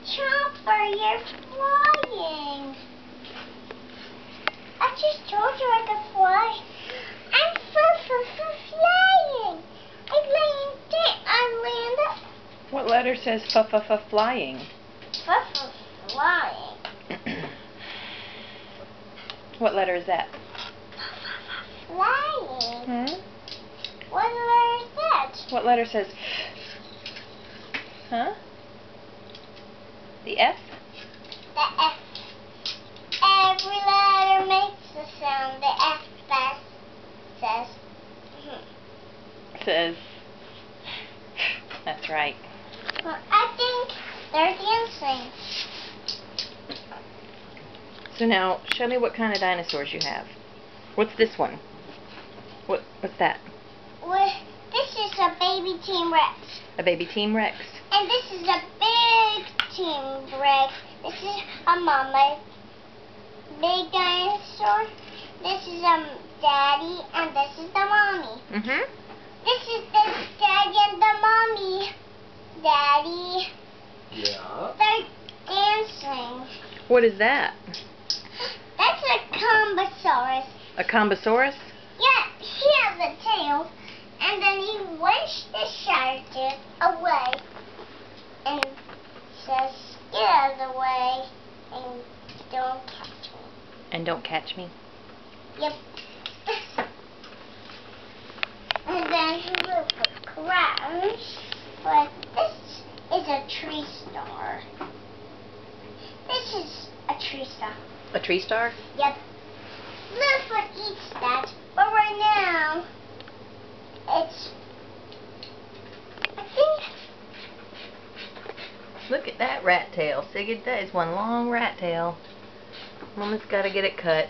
Chomper, you're flying. I just told you I could fly. I'm flying. I landed. What letter says flying? Flying. What letter is that? Flying. Hmm? What letter is that? What letter says Huh? The F? The F. Every letter makes a sound. The F says. Says. That's right. Well, I think they're dancing. So now, show me what kind of dinosaurs you have. What's this one? What's that? Well, this is a baby T-Rex. A baby T-Rex. And this is a big T-Rex. This is a mama. Big dinosaur. This is daddy, and this is the mommy. This is the daddy and the mommy. Daddy. Yeah. They're dancing. What is that? That's a Combosaurus. A Combosaurus? Yeah, he has a tail, and then he wished the shark away, and says, "Get out of the way, and don't catch me." And don't catch me? Yep. And then he will crash, but this is a tree star. This is a tree star. A tree star? Yep. Littlefoot eats that, but right now, it's, I think... Look at that rat tail. Sigurd, that is one long rat tail. Mama's got to get it cut.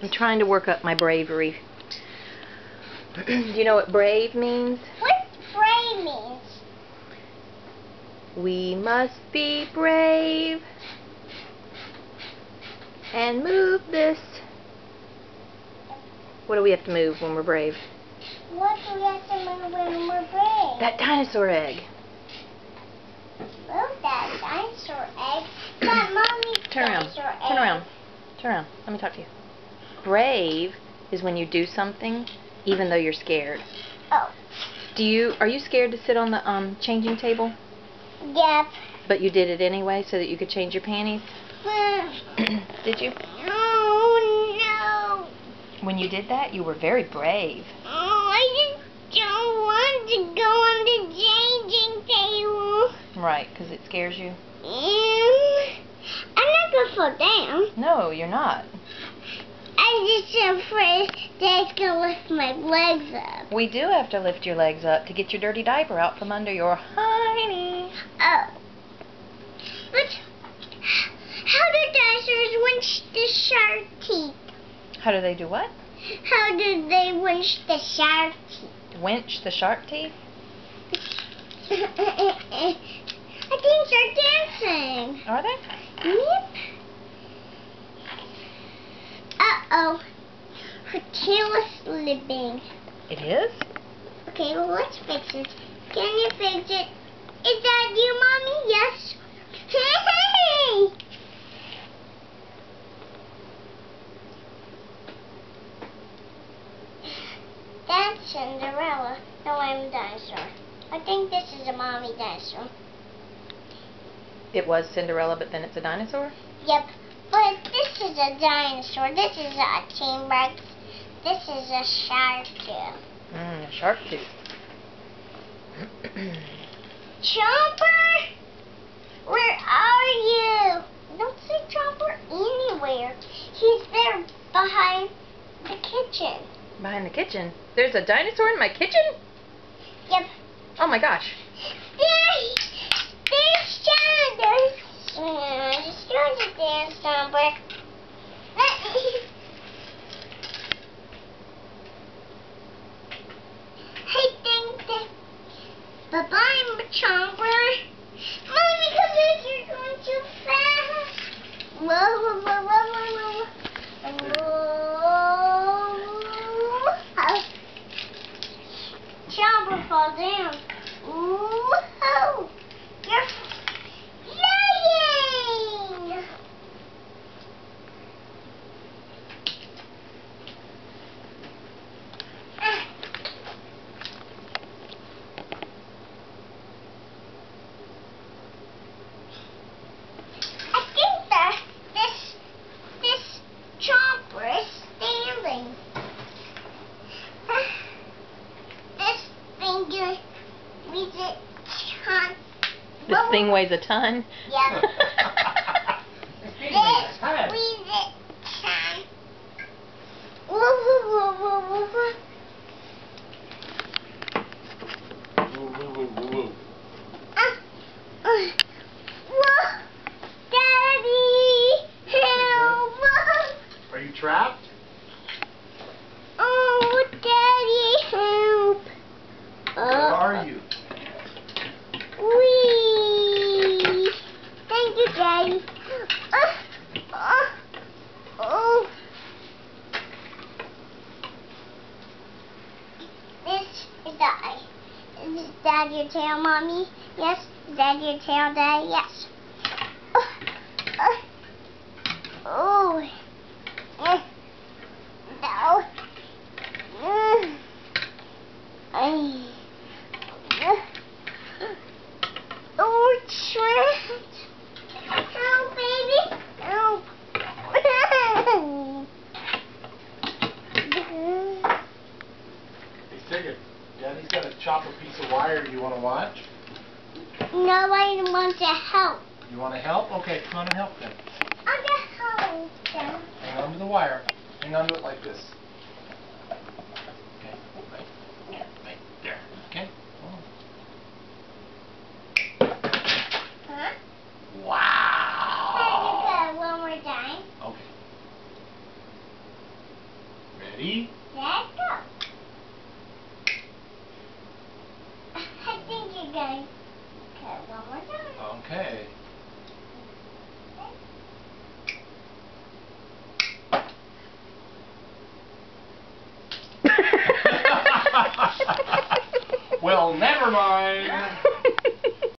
I'm trying to work up my bravery. Do you know what brave means? What brave means? We must be brave and move this. What do we have to move when we're brave? What do we have to move when we're brave? That dinosaur egg. Move that dinosaur egg. That mommy's Turn around. dinosaur egg. Turn around. Turn around. Let me talk to you. Brave is when you do something even though you're scared. Oh. Are you scared to sit on the changing table? Yep. But you did it anyway so that you could change your panties? Did you? Oh no. When you did that, you were very brave. Oh, I just don't want to go on the changing table. Right, because it scares you? I'm not going to fall down. No, you're not. I'm just afraid that it's going to lift my legs up. We do have to lift your legs up to get your dirty diaper out from under your hiney. Oh. But how do dinosaurs winch the shark teeth? How do they do what? How do they winch the shark teeth? Winch the shark teeth? I think they're dancing. Are they? Yep. Uh-oh. Her tail is slipping. It is? Okay, well, let's fix it. Can you fix it? Is that you, Mommy? Yes. Hey! That's Cinderella. No, I'm a dinosaur. I think this is a mommy dinosaur. It was Cinderella, but then it's a dinosaur? Yep. But this is a dinosaur. This is a T-Rex. This is a shark tooth. A shark tooth. Chomper! Where are you? Don't see Chomper anywhere. He's there behind the kitchen. Behind the kitchen? There's a dinosaur in my kitchen? Yep. Oh my gosh. There's Chomper. Just trying to dance, Chomper. Hey, thank you. Bye-bye, Chomper. Mommy, come back. You're going too fast. Whoa, whoa, whoa, whoa, whoa, whoa. Chomper fall down. Whoa. You're... Yeah! This thing weighs a ton. Yeah. This thing weighs a ton. weighs a ton. Woo, woo, woo, woo, woo, woo. Woo, woo, woo, woo, woo. Whoa! Daddy! Help! Are you trapped? Oh, Daddy, help! Where are you? Wee! Thank you, Daddy. Oh. Is that your tail, Mommy? Yes. Is that your tail, Daddy? Yes. Oh. No. Oh, Trent. Help, baby. Help. Hey, Sigurd, Daddy's got to chop a piece of wire. Do you want to watch? Nobody wants to help. You want to help? Okay, come on and help then. I'm going to help them. Hang on to the wire. Hang on to it like this. Okay, right there. Okay. Huh? Wow. One more time. Okay. Ready? Let's go. I think you're going to cut one more time. Okay. Well, never mind.